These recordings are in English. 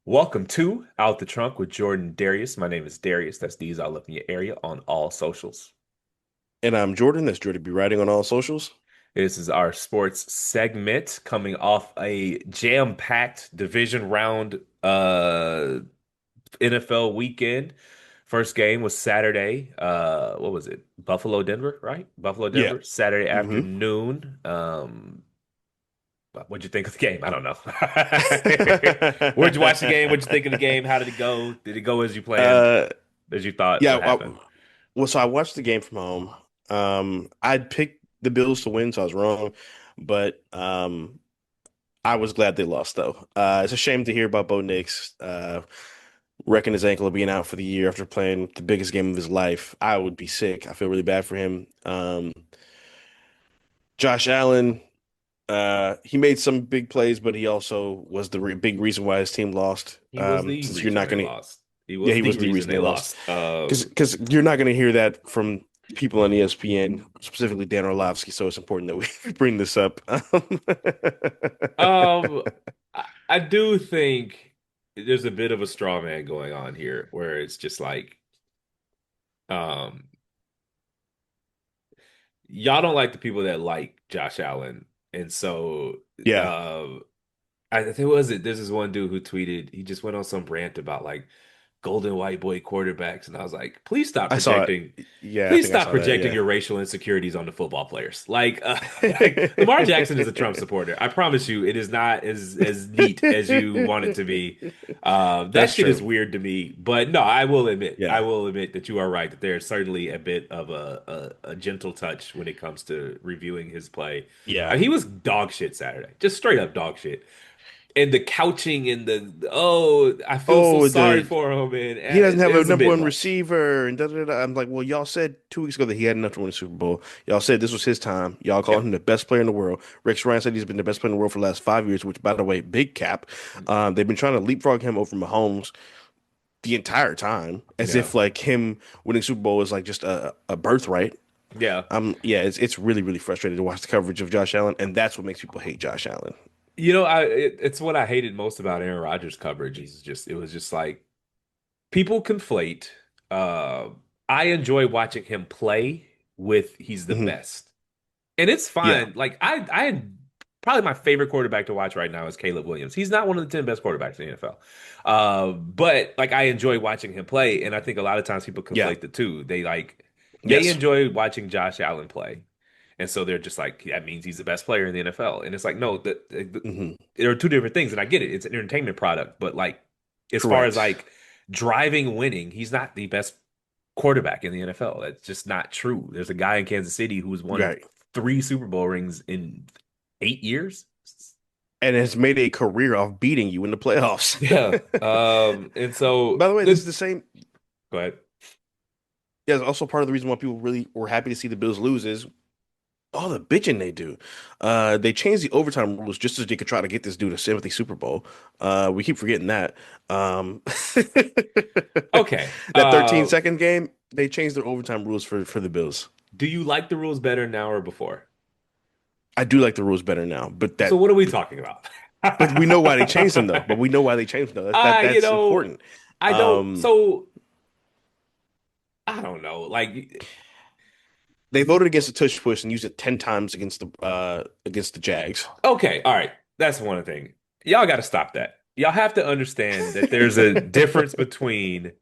Welcome to Out the Trunk with Jordan and Darius. My name is Darius. That's D's all up in your area on all socials. And I'm Jordan. That's Jordan be writing on all socials. This is our sports segment coming off a jam-packed division round NFL weekend. First game was Saturday. What was it? Buffalo, Denver, right? Buffalo, Yeah. Denver, Saturday hmm afternoon. What'd you think of the game? I don't know. Where'd you watch the game? What'd you think of the game? How did it go? Did it go as you planned? uh, As you thought? yeah. What happened? Well, so I watched the game from home. I'd picked the Bills to win, so I was wrong, but I was glad they lost though. It's a shame to hear about Bo Nix wrecking his ankle and being out for the year after playing the biggest game of his life. I would be sick. I feel really bad for him. Josh Allen. He made some big plays, but he also was the big reason why his team lost. He was the Since you're reason not they going to, lost. He yeah, was he the was the reason reason they they lost. lost. Because you're not going to hear that from people on ESPN, specifically Dan Orlovsky. So it's important that we bring this up. Um, I do think there's a bit of a straw man going on here, where it's just like, um, y'all don't like the people that like Josh Allen, and so, Yeah, uh, I think was it. There's this one dude who tweeted. He just went on some rant about like golden white boy quarterbacks, and I was like, I saw it. Yeah, I please think I stop saw that. projecting Yeah. your racial insecurities onto football players. Like, like Lamar Jackson is a Trump supporter. I promise you, it is not as neat as you want it to be. That That's shit is true. weird to me. But no, I Yeah. will admit that you are right. That there's certainly a bit of a gentle touch when it comes to reviewing his play. Yeah. He was dog shit Saturday, just straight up dog shit. And the couching and oh, I feel so Oh, sorry the for him, and he doesn't it have a was a number bit one much. receiver and da da da. I'm like, well, y'all said 2 weeks ago that he had enough to win the Super Bowl. Y'all said this was his time. Y'all Yeah. called him the best player in the world. Rex Ryan said he's been the best player in the world for the last 5 years, which, by the way, big cap. They've been trying to leapfrog him over Mahomes the entire time, as Yeah. if like him winning Super Bowl is like just a birthright. Yeah. Yeah, it's really really frustrating to watch the coverage of Josh Allen, and that's what makes people hate Josh Allen. It's what I hated most about Aaron Rodgers coverage. It was just like people conflate. Uh, I enjoy watching him play with he's the hmm best, and it's Yeah. fine. Like I probably my favorite quarterback to watch right now is Caleb Williams. He's not one of the 10 best quarterbacks in the NFL. But like I enjoy watching him play, and I think a lot of times people Yeah. conflate the two. They Yes. enjoy watching Josh Allen play. And so they're just like, that means he's the best player in the NFL. And it's like, no, hmm there are two different things. And I get it. It's an entertainment product. But like, as far as Correct. like driving winning, he's not the best quarterback in the NFL. That's just not true. There's a guy in Kansas City who's won Right. 3 Super Bowl rings in 8 years. And has made a career off beating you in the playoffs. Yeah. And so By the way, this this, is the same. go ahead. Yeah, it's also part of the reason why people really were happy to see the Bills lose is all the bitching they do. They changed the overtime rules just so they could try to get this dude a sympathy Super Bowl. We keep forgetting that. Okay. That 13-second game, they changed their overtime rules for the Bills. Do you like the rules better now or before? I do like the rules better now, So what are we talking about? but we know why they changed them though. But we know why they changed them though. I, you That's know, important. I don't. Um, So I don't know. Like, they voted against the tush push and used it 10 times against the Jags. okay, all right, that's one thing. Y'all got to stop that. Y'all have to understand that there's a difference between.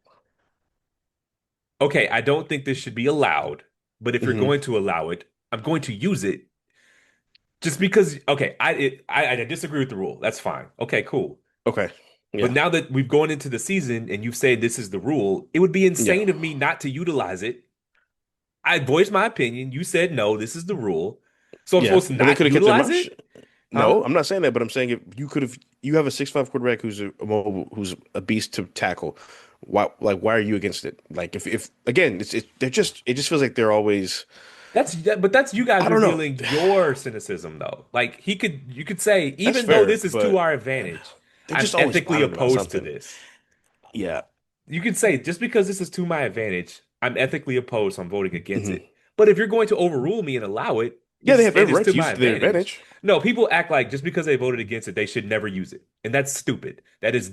Okay, I don't think this should be allowed, but if you're hmm going to allow it, I'm going to use it just because. Okay, I disagree with the rule. That's fine. Okay, cool. Okay. But Yeah. now that we've gone into the season and you've said this is the rule, it would be Yeah. insane of me not to utilize it. I voiced my opinion. You said no, this is the rule. So I'm Yeah. supposed to But they not could have kept their utilize mouth. it? Huh? No, I'm not saying that, but I'm saying if you could have, you have a 6'5" quarterback who's a mobile, who's a beast to tackle. Why are you against it? Like, if again, it just feels like they're always, But that's you guys I don't know. revealing your cynicism though. Like you could say, That's even though fair, this is to but our advantage, they're I'm just always ethically whining about opposed to something. this. Yeah. You could say, just because this is to my advantage, I'm ethically opposed, so I'm voting against hmm it. But if you're going to overrule me and allow it, Yeah, they have It every is right to to use my it to their advantage. advantage. No, people act like just because they voted against it, they should never use it, and that's stupid. That is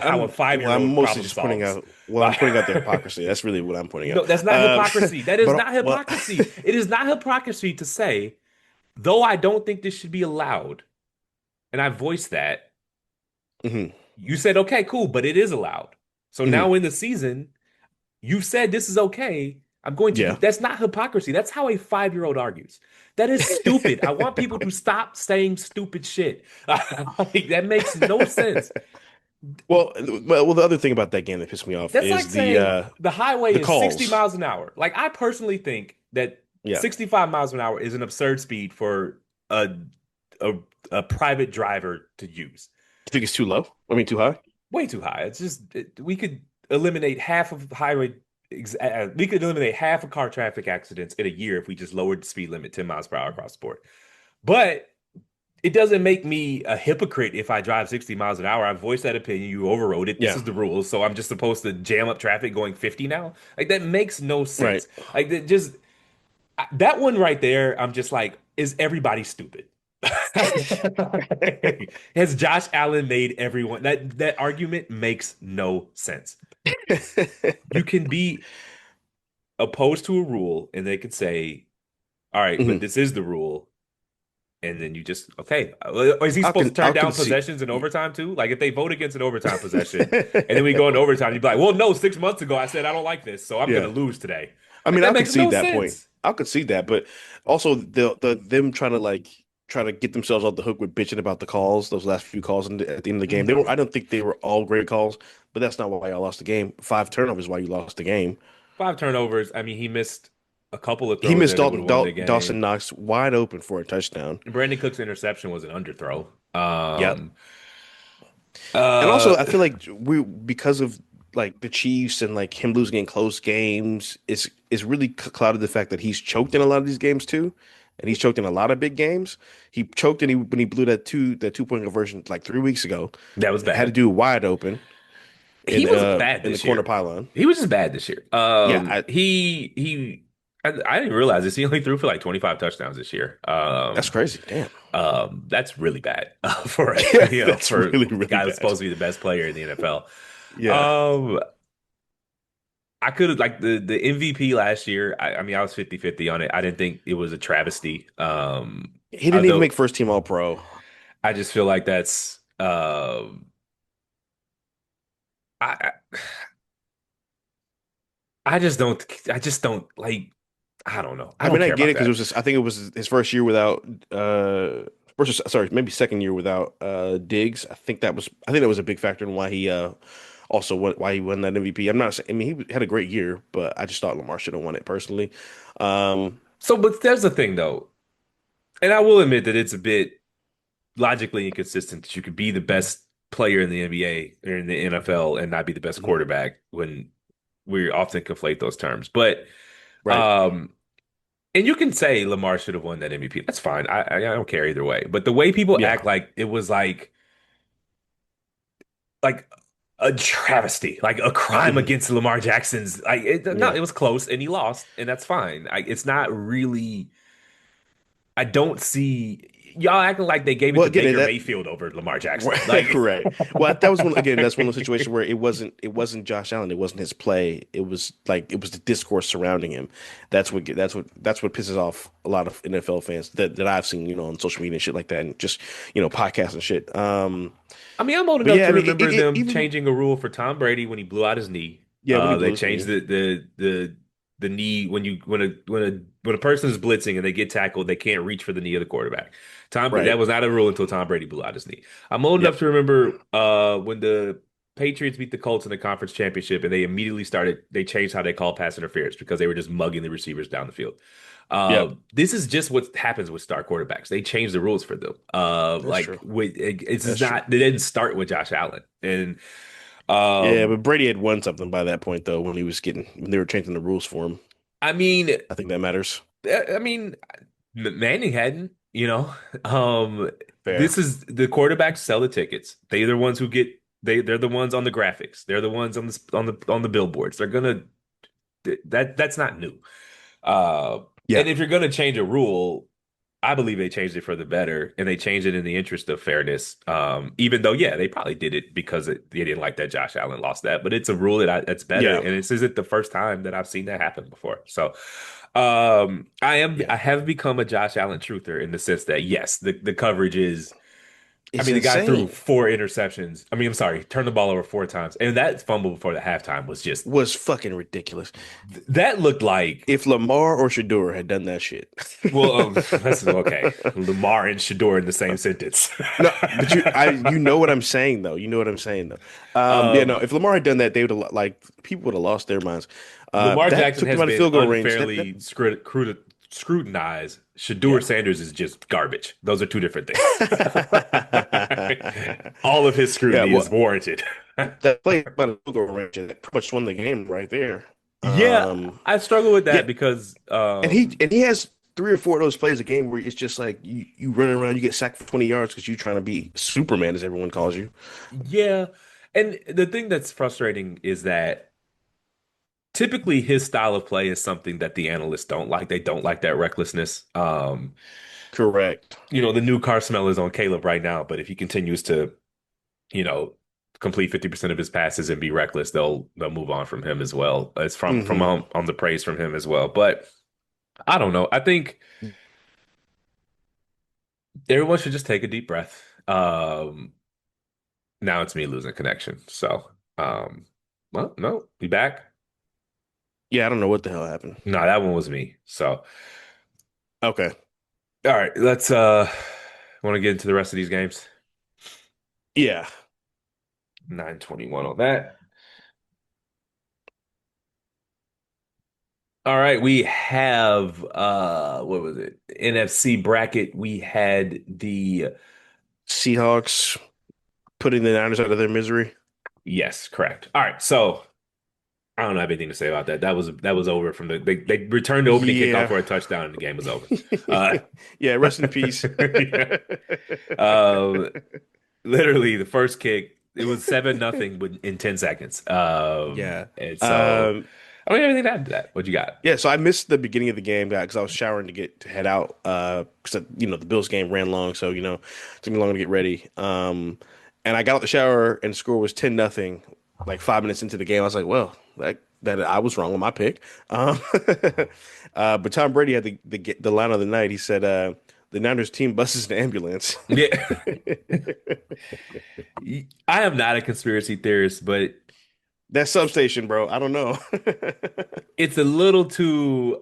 how a Well, I'm 5-year-old mostly problem just pointing solves. out. Well, I'm pointing out the hypocrisy. That's really what I'm pointing No, out. that's not hypocrisy. That is not Well, hypocrisy. It is not hypocrisy to say, though I don't think this should be allowed, and I voiced that. mhm, You said, okay, cool, but it is allowed. So mhm, now in the season, you said this is okay. I'm going to do yeah. that's not hypocrisy. That's how a 5-year-old argues. That is stupid. I want people to stop saying stupid shit. Like, that makes no sense. Well, the other thing about that game that pissed me off That's like is saying the highway the is 60 calls. miles an hour. Like, I personally think that Yeah, 65 miles an hour is an absurd speed for a a, a private driver to use. I think it's too low. I mean, too high. Way too high. We could eliminate half of highway. We could eliminate half of car traffic accidents in a year if we just lowered the speed limit 10 miles per hour across the board. But it doesn't make me a hypocrite if I drive 60 miles an hour. I voiced that opinion. You overrode it. This Yeah, is the rules. So I'm just supposed to jam up traffic going 50 now? Like, that makes no right. sense. Like, that one right there, I'm just like, is everybody stupid? Has Josh Allen made everyone that argument makes no sense. You can be opposed to a rule and they could say, all right, but Mhm. this is the rule. And then you just, okay. Is he supposed to turn I'll down concede. possessions in overtime too? Like, if they vote against an overtime possession and then we go into overtime, you'd be like, well, no, 6 months ago I said I don't like this, so I'm Yeah. gonna lose today. I Like, mean, that I'll makes concede no that point. sense. I'll concede that, but also them trying to try to get themselves off the hook with bitching about the calls, those last few calls at the end of the game. They were I don't think they were all great calls, but that's not why y'all lost the game. 5 turnovers is why you lost the game. 5 turnovers. I mean, he missed a couple of He throws missed there that would have won the Dawson game. Knox wide open for a touchdown. Brandon Cook's interception was an underthrow. Yep. And Uh, also, I feel like we because of like the Chiefs and like him losing in close games, it's really clouded the fact that he's choked in a lot of these games too, and he's choked in a lot of big games. He choked when he blew that 2 point conversion like 3 weeks ago. that was Had to bad. do it wide open He wasn't bad in the this corner year. pylon. He was just bad this year. Yeah, I, I didn't realize this. He only threw for like 25 touchdowns this year. that's crazy. Damn. That's really bad for a Yeah, that's for really the really guy that's bad. supposed to be the best player in the NFL. Yeah, Um, I could have like the MVP last year. I mean, I was 50-50 on it. I didn't think it was a travesty. he didn't even Although make first team All Pro. I just feel like that's I I just don't like I don't know. I I don't mean, I care get about it because it that. was I think it was his first year without sorry, maybe second year without Diggs. I think that was a big factor in why he why he won that MVP. I'm not saying I mean he had a great year, but I just thought Lamar should have won it personally. Um So, but there's the thing though, and I will admit that it's a bit logically inconsistent that you could be the best player in the NBA or in the NFL and not be the best mhm, quarterback when we often conflate those terms. But right. um and you can say Lamar should have won that MVP. That's fine. I don't care either way. But the way people Yeah. act like it was like a travesty, like a crime Mhm, against Lamar Jackson's. No, yeah. it was close and he lost, and that's fine. It's not really. I don't see y'all acting like they gave it Well, to again, Baker that Mayfield over Lamar Jackson. right, Like, right. Well, that was that's one of those situations where it wasn't Josh Allen, it wasn't his play. It was the discourse surrounding him. That's what pisses off a lot of NFL fans that I've seen, on social media and shit like that, and just podcasts and shit. I mean, I'm old But enough yeah, I to mean, remember them even changing a rule for Tom Brady when he blew out his knee. yeah, when he blew They his changed knee, the knee when a person is blitzing and they get tackled, they can't reach for the knee of the quarterback. right? That was not a rule until Tom Brady blew out his knee. I'm old enough Yep, to remember when the Patriots beat the Colts in the conference championship, and they changed how they called pass interference because they were just mugging the receivers down the field. yep, This is just what happens with star quarterbacks. They change the rules for them. that's true. It's That's just true. not. They didn't start with Josh Allen, and Yeah, um, but Brady had won something by that point though when they were changing the rules for him. I mean, I think that matters. I mean, Manning hadn't. Fair. This is the quarterbacks sell the tickets. They're the ones who get. They're the ones on the graphics. They're the ones on the billboards. They're gonna that's not new. Uh, Yeah. and if you're gonna change a rule. I believe they changed it for the better, and they changed it in the interest of fairness. Even though, yeah, they probably did it because they didn't like that Josh Allen lost that, but it's a rule that's better, Yeah, and this isn't the first time that I've seen that happen before. So, yeah, I have become a Josh Allen truther in the sense that yes, the coverage is. I it's mean, the guy threw insane. 4 interceptions. I mean, I'm sorry, turned the ball over 4 times, and that fumble before the halftime was just Was fucking ridiculous. that looked like. If Lamar or Shador had done that shit. Well, that's okay. Lamar and Shador in the same sentence. No, but you know what I'm saying though. You know what I'm saying though. Yeah, no. Um, If Lamar had done that, they would have like people would have lost their minds. Lamar That Jackson took them has out of been field goal range. That unfairly scrutinized. Shador yeah. Sanders is just garbage. Those are two different things. All of his Yeah, scrutiny is well, warranted. that play out of field goal range and that pretty much won the game right there. Yeah, Um, I struggle with yeah, that because and he has three or four of those plays a game where it's just like you running around, you get sacked for 20 yards because you're trying to be Superman, as everyone calls you. yeah, and the thing that's frustrating is that typically his style of play is something that the analysts don't like. They don't like that recklessness. Correct. The new car smell is on Caleb right now, but if he continues to, you know, complete 50% of his passes and be reckless, they'll move on from him as well. It's from Hmm. on the praise from him as well. But I don't know. I think everyone should just take a deep breath. Now it's me losing connection. So, well, no, be back. Yeah, I don't know what the hell happened. No, that one was me. So, Okay. all right, let's want to get into the rest of these games. Yeah. 9:21 on that. All right, we have what was it? NFC bracket. We had the Seahawks putting the Niners out of their misery. yes, correct. All right, so I don't have anything to say about that. That was over from they returned the opening kickoff Yeah. for a touchdown and the game was over. Uh Yeah, rest in peace. yeah. Uh, Literally the first kick, it was 7-0 in 10 seconds. Yeah. And so Um, I don't have anything to add to that. What you got? yeah, so I missed the beginning of the game because I was showering to head out. Because the Bills game ran long, so it took me long to get ready. And I got out the shower and the score was 10-0, like 5 minutes into the game. I was like, well, that I was wrong on my pick. Um, but Tom Brady had the line of the night. He said, "The Niners team buses an ambulance." Yeah. I am not a conspiracy theorist, but That substation, bro. I don't know. it's a little too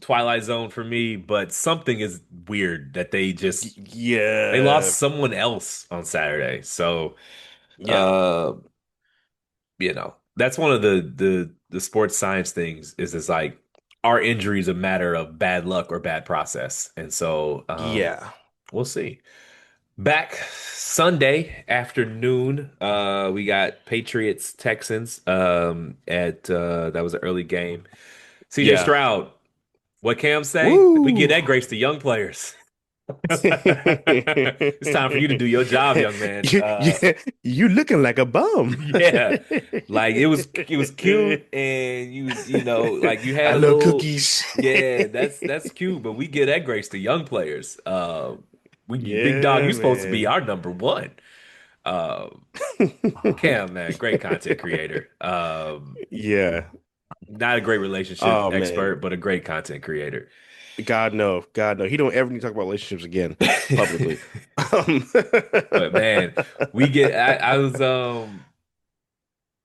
Twilight Zone for me, but something is weird that they Yeah, lost someone else on Saturday. So yeah, uh that's one of the sports science things is like are injuries a matter of bad luck or bad process? And so yeah, we'll see. Back Sunday afternoon, we got Patriots Texans at that was an early game. CJ yeah. Stroud, what Cam say? We give Woo! that grace to young players. It's time for you to do your job, young man. You looking like a bum. Yeah. Like it was cute and like you I had a love little cookies. yeah, that's cute, but we give that grace to young players. Big dog, Yeah, you're supposed to be man. our number one. Um, Cam, man, great content creator. Yeah. Not a great relationship Oh man. expert, but a great content creator. God no. God no. He don't ever need to talk about relationships again publicly. Um, But man, I was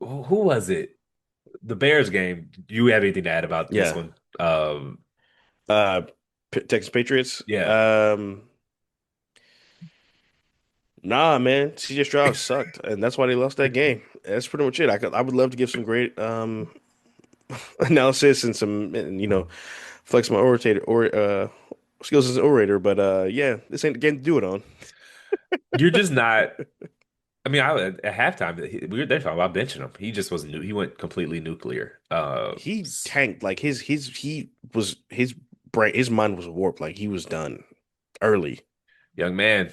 who was it? The Bears game. Do you have anything to add about this yeah. one? Uh Texas Patriots. Yeah. Nah, man. CJ Stroud sucked, and that's why they lost that game. That's pretty much it. I would love to give some great analysis and some flex my orator or skills as an orator, but yeah, this ain't the game to do it on. You're just not. I mean, at halftime, we were there talking about benching him. He just wasn't new. He went completely nuclear. He tanked like his brain, his mind was warped, like he was done early. Young man,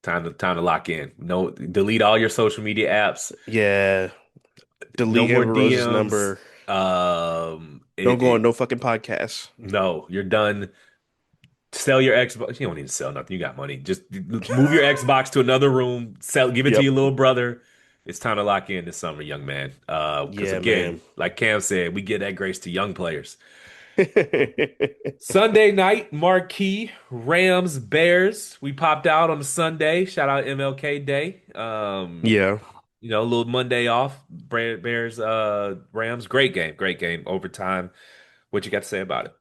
time to lock in. No, delete all your social media apps. Yeah, No delete more Amber Rose's DMs. number. Don't go on no fucking podcasts. No, you're done. Sell your Xbox. You don't need to sell nothing. You got money. Just move your Xbox to another room. Sell, give it to Yep. your little brother. It's time to lock in this summer, young man. Because Yeah, again, man. like Cam said, we give that grace to young players. Sunday night marquee Rams Bears. We popped out on the Sunday. Shout out MLK Day. Yeah. A little Monday off. Bears Rams. Great game. Great game. Overtime. What you got to say about it?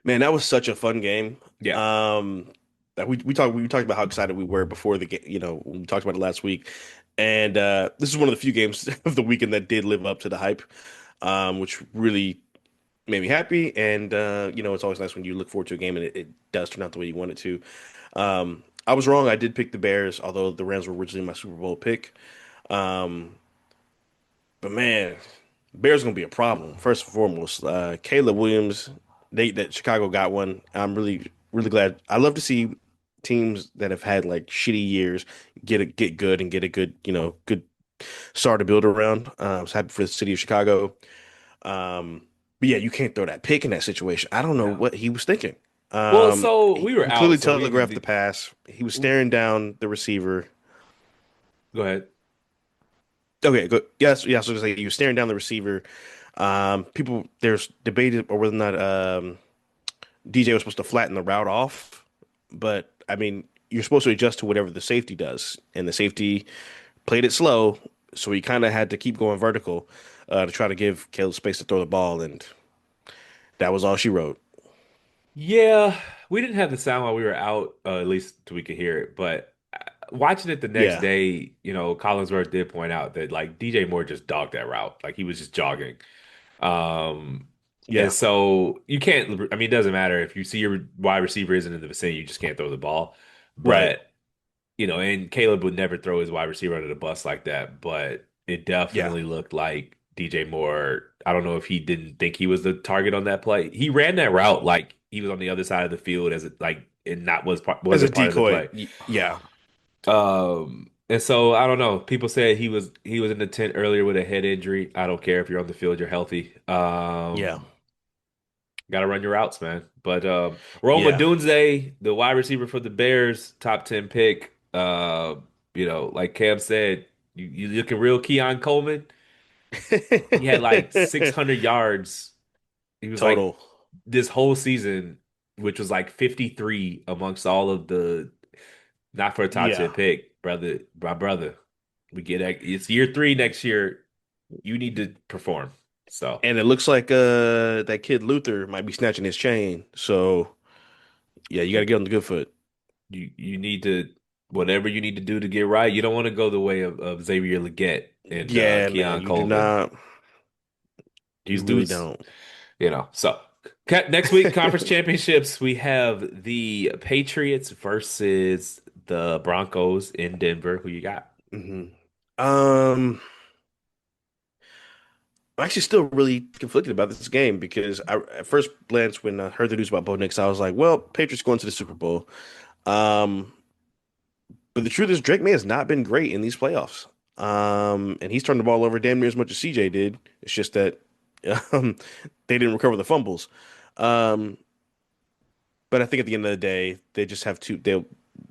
Man, that was such a fun game. Yeah. That we talked about how excited we were before the game, when we talked about it last week. And this is one of the few games of the weekend that did live up to the hype, which really made me happy. And it's always nice when you look forward to a game and it does turn out the way you want it to. I was wrong. I did pick the Bears, although the Rams were originally my Super Bowl pick. Um, but man, Bears gonna be a problem. First and foremost, Caleb Williams, that Chicago got one. I'm really really glad. I love to see teams that have had like shitty years get good and get a good good star to build around. So happy for the city of Chicago. But yeah, you can't throw that pick in that situation. I don't know No. what he was thinking. Well, so He, we were he out, clearly so we telegraphed the didn't. pass. He was staring down the receiver. Go ahead. Okay, good. Yes, yes. So he was staring down the receiver. There's debated or whether or not DJ was supposed to flatten the route off, but I mean, you're supposed to adjust to whatever the safety does, and the safety played it slow, so he kind of had to keep going vertical to try to give Caleb space to throw the ball, and that was all she wrote. Yeah, we didn't have the sound while we were out, at least till we could hear it. But watching it the next Yeah, day, Collinsworth did point out that like DJ Moore just dogged that route, like he was just jogging. Um, and yeah, so you can't. I mean, it doesn't matter if you see your wide receiver isn't in the vicinity, you just can't throw the ball. right. But and Caleb would never throw his wide receiver under the bus like that, but it Yeah, definitely looked like DJ Moore. I don't know if he didn't think he was the target on that play. He ran that route like he was on the other side of the field as it like and not was part as a wasn't part of the decoy. play. Yeah, And so I don't know. People said he was in the tent earlier with a head injury. I don't care if you're on the field, you're healthy. yeah, Got to run your routes, man. But Roma yeah. Dunze, the wide receiver for the Bears, top 10 pick. Like Cam said, you looking real Keon Coleman. He had like 600 yards. He was like Total. this whole season, which was like 53 amongst all of the not for a top Yeah. 10 pick, brother. My brother, we get that. It's year three next year. You need to perform. So. And it looks like that kid Luther might be snatching his chain. So yeah, you got to get on the good foot. You need to whatever you need to do to get right. You don't want to go the way of Xavier Legette and Yeah, man, Keon you do Coleman. not. You These really dudes, don't. so next week, conference championships, we have the Patriots versus the Broncos in Denver. Who you got? hmm Um, I'm actually still really conflicted about this game because at first glance, when I heard the news about Bo Nix, I was like, well, Patriots going to the Super Bowl. Um, but the truth is, Drake May has not been great in these playoffs. And he's turned the ball over damn near as much as CJ did. It's just that um, they didn't recover the fumbles. Um, but I think at the end of the day, they just have two.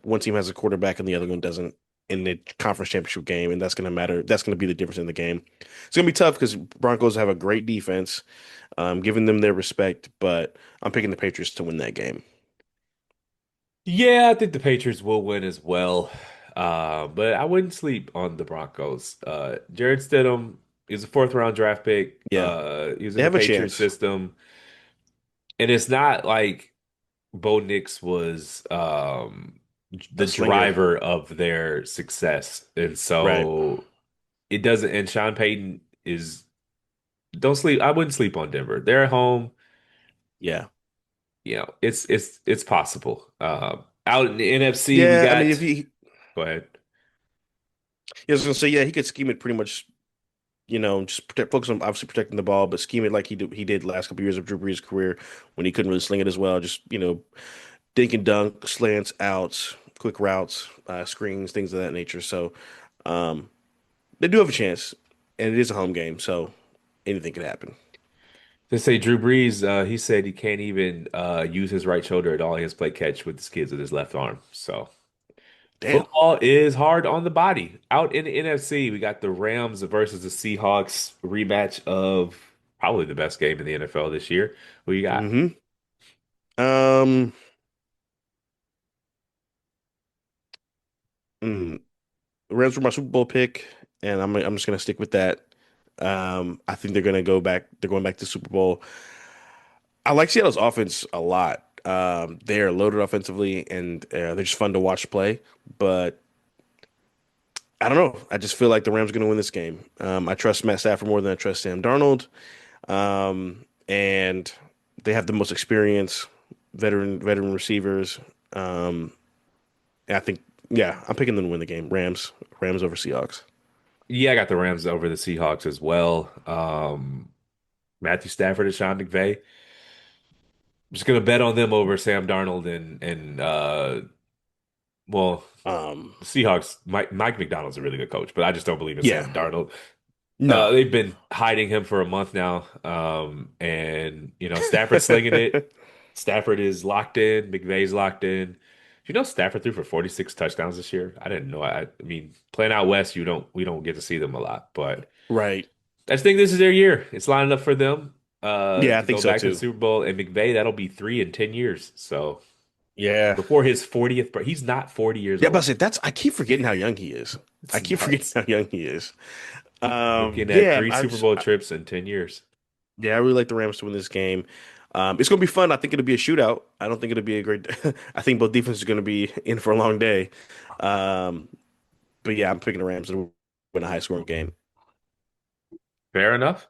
One team has a quarterback and the other one doesn't in the conference championship game, and that's going to matter. That's going to be the difference in the game. It's going to be tough because Broncos have a great defense, giving them their respect. But I'm picking the Patriots to win that game. Yeah, I think the Patriots will win as well. But I wouldn't sleep on the Broncos. Jared Stidham is a fourth round draft pick. Yeah, He was they in the have a Patriots chance. system. And it's not like Bo Nix was A the slinger, driver of their success. And right? so it doesn't and Sean Payton is don't sleep. I wouldn't sleep on Denver. They're at home. Yeah, It's possible. Out in the NFC, we yeah. I mean, if got he, go ahead. I was gonna say, yeah, he could scheme it pretty much. Just focus on obviously protecting the ball, but scheme it like he did last couple years of Drew Brees' career when he couldn't really sling it as well. Just dink and dunk, slants, outs, quick routes, screens, things of that nature. So um, they do have a chance, and it is a home game, so anything could happen. To say Drew Brees, he said he can't even use his right shoulder at all. He has to play catch with his kids with his left arm. So Damn. football is hard on the body. Out in the NFC, we got the Rams versus the Seahawks rematch of probably the best game in the NFL this year. Who you got? Hmm. Um, mm, Rams were my Super Bowl pick, and I'm just gonna stick with that. I think they're gonna go back. They're going back to Super Bowl. I like Seattle's offense a lot. They're loaded offensively, and they're just fun to watch play. But I don't know. I just feel like the Rams are going to win this game. I trust Matt Stafford more than I trust Sam Darnold. And they have the most experience, veteran receivers. Um, and I think, yeah, I'm picking them to win the game. Rams over Seahawks. Yeah, I got the Rams over the Seahawks as well. Matthew Stafford and Sean McVay. Just gonna bet on them over Sam Darnold and well, Um, the Seahawks. Mike McDonald's a really good coach, but I just don't believe in yeah, Sam Darnold. no. They've been hiding him for a month now, and Stafford's slinging it. Stafford is locked in. McVay's locked in. Stafford threw for 46 touchdowns this year? I didn't know. I mean, playing out west, we don't get to see them a lot, but Right. I just think this is their year. It's lining up for them Yeah, I to think go so back to the too. Super Bowl. And McVay, that'll be 3 in 10 years. So Yeah. before his 40th, he's not 40 years Yeah, but I old. said I keep forgetting how young he is. I It's keep forgetting nuts. how young he is. Looking at Yeah, three I Super just Bowl trips in 10 years. yeah, I really like the Rams to win this game. It's gonna be fun. I think it'll be a shootout. I don't think it'll be a great. I think both defenses are gonna be in for a long day. Um, but yeah, I'm picking the Rams to win a high scoring game. Fair enough.